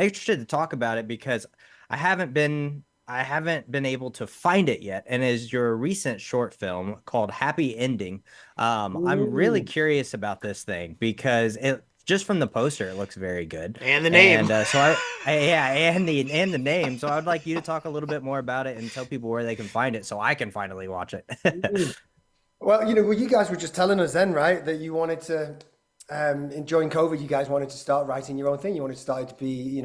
interested to talk about it because I haven't been able to find it yet. And is your recent short film called Happy Ending. I'm really Ooh. curious about this thing because it just from the poster it looks very good. And the name. And yeah, and the name. So I would like you to talk a little bit more about it and tell people where they can find it so I can finally watch it. Mm. Well, well, you guys were just telling us then, right, that you wanted to, during COVID, you guys wanted to start writing your own thing. You wanted to start to be,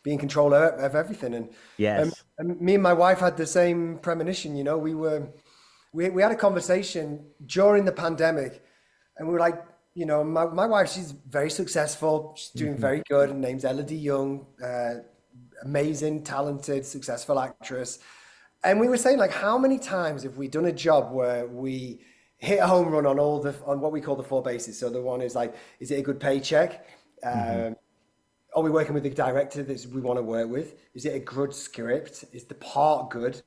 be in control of everything. Yes. And me and my wife had the same premonition. We had a conversation during the pandemic, and we were like, my wife, she's very successful. She's doing Hmm. very good. Her name's Elodie Yung, amazing, talented, successful actress. And we were saying, like, how many times have we done a job where we hit a home run on on what we call the four bases? So the one is like, is it a good paycheck? Hmm. Um, are we working with a director that we want to work with? Is it a good script? Is the part good?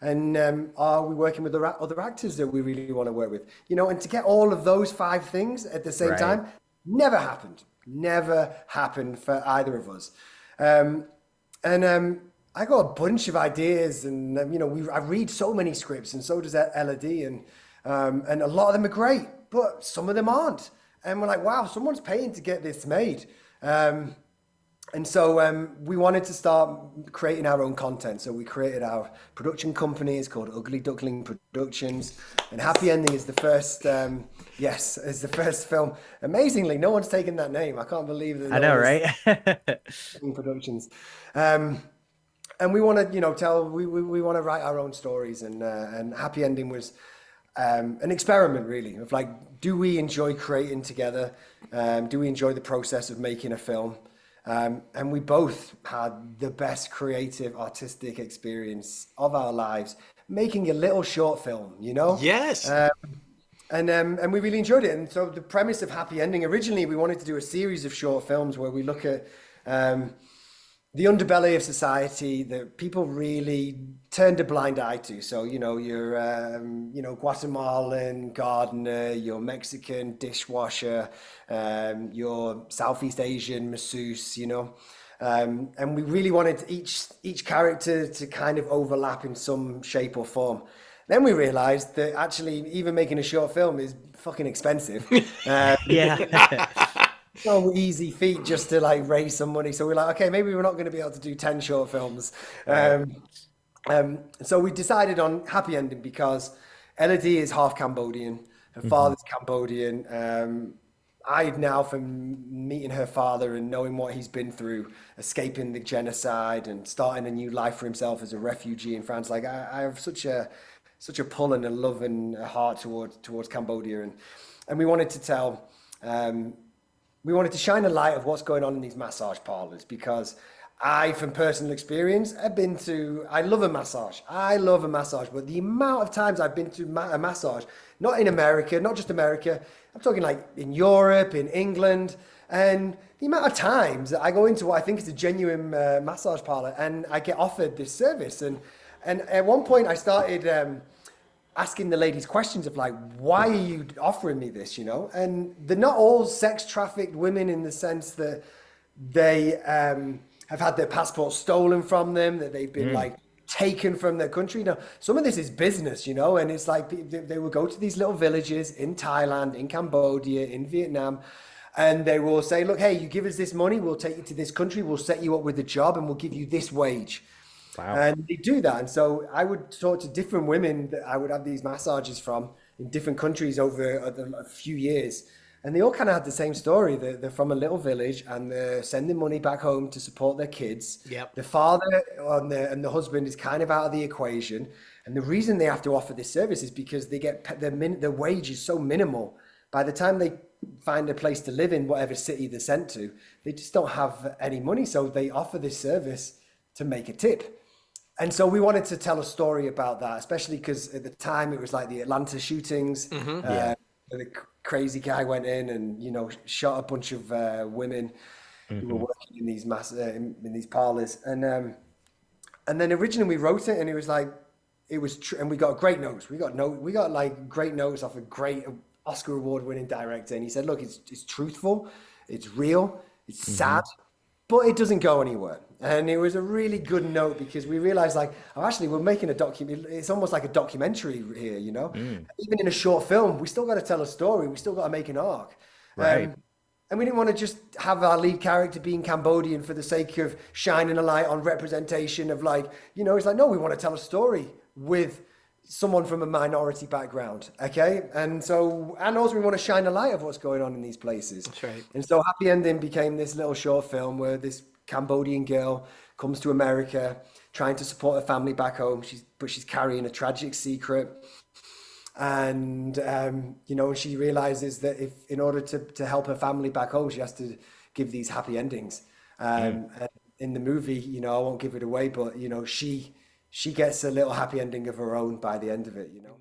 And are we working with the other actors that we really want to work with? And to get all of those five things at the same Right. time never happened. Never happened for either of us. Um, and I got a bunch of ideas, and I read so many scripts, and so does Elodie, and a lot of them are great, but some of them aren't. And we're like, wow, someone's paying to get this made. And so we wanted to start creating our own content. So we created our production company. It's called Ugly Duckling Productions. And Happy Ending is the first, yes, is the first film. Amazingly, no one's taken that name. I can't believe that I no know, one has right? taken Productions. Um, and we want to, we want to write our own stories. And Happy Ending was an experiment, really, of like, do we enjoy creating together? Do we enjoy the process of making a film? And we both had the best creative, artistic experience of our lives making a little short film, Yes. and we really enjoyed it. And so the premise of Happy Ending, originally we wanted to do a series of short films where we look at um, the underbelly of society that people really turned a blind eye to. So, your, Guatemalan gardener, your Mexican dishwasher, your Southeast Asian masseuse, and we really wanted each character to kind of overlap in some shape or form. Then we realized that actually even making a short film is fucking expensive. Uh, Yeah. no easy feat just to like raise some money. So we're like, okay, maybe we're not going to be able to do 10 short films. Right. So we decided on Happy Ending because Elodie is half Cambodian. Her Hmm. father's Cambodian. I now, from meeting her father and knowing what he's been through, escaping the genocide and starting a new life for himself as a refugee in France, like I have such a pull and a love and a heart towards Cambodia, and we wanted to tell. Um, we wanted to shine a light of what's going on in these massage parlors because I, from personal experience, I love a massage. I love a massage, but the amount of times I've been to a massage, not in America, not just America, I'm talking like in Europe, in England, and the amount of times that I go into what I think is a genuine massage parlor and I get offered this service. And at one point I started asking the ladies questions of like, why are you offering me this, And they're not all sex trafficked women in the sense that they have had their passports stolen from them, that they've been Mm. like taken from their country. No, some of this is business, and it's like they will go to these little villages in Thailand, in Cambodia, in Vietnam, and they will say, look, hey, you give us this money, we'll take you to this country, we'll set you up with a job, and we'll give you this wage. Wow. And they do that. And so I would talk to different women that I would have these massages from in different countries over a few years. And they all kind of had the same story. They're from a little village and they're sending money back home to support their kids. Yep. The father and the husband is kind of out of the equation. And the reason they have to offer this service is because they get their wage is so minimal. By the time they find a place to live in whatever city they're sent to, they just don't have any money. So they offer this service to make a tip. And so we wanted to tell a story about that, especially because at the time it was like the Atlanta shootings. Yeah. The crazy guy went in and shot a bunch of women who were Hmm. working in these in these parlors. And then originally we wrote it, and it was like and we got great notes. We got like great notes off a great Oscar award winning director, and he said, "Look, it's truthful, it's real, it's Hmm. sad." but it doesn't go anywhere. And it was a really good note because we realized like, oh, actually, we're making a document. It's almost like a documentary here, you know? Mm, Even in a short film, we still got to tell a story. We still got to make an arc. right. And we didn't want to just have our lead character being Cambodian for the sake of shining a light on representation of like, you know, it's like, no, we want to tell a story with someone from a minority background. Okay. And so, and also we want to shine a light of what's going on in these places. That's right. And so Happy Ending became this little short film where this Cambodian girl comes to America trying to support her family back home. But she's carrying a tragic secret. And you know, she realizes that if in order to help her family back home, she has to give these happy endings. And in the movie, you know, I won't give it away, but you know, she gets a little happy ending of her own by the end of it, you know.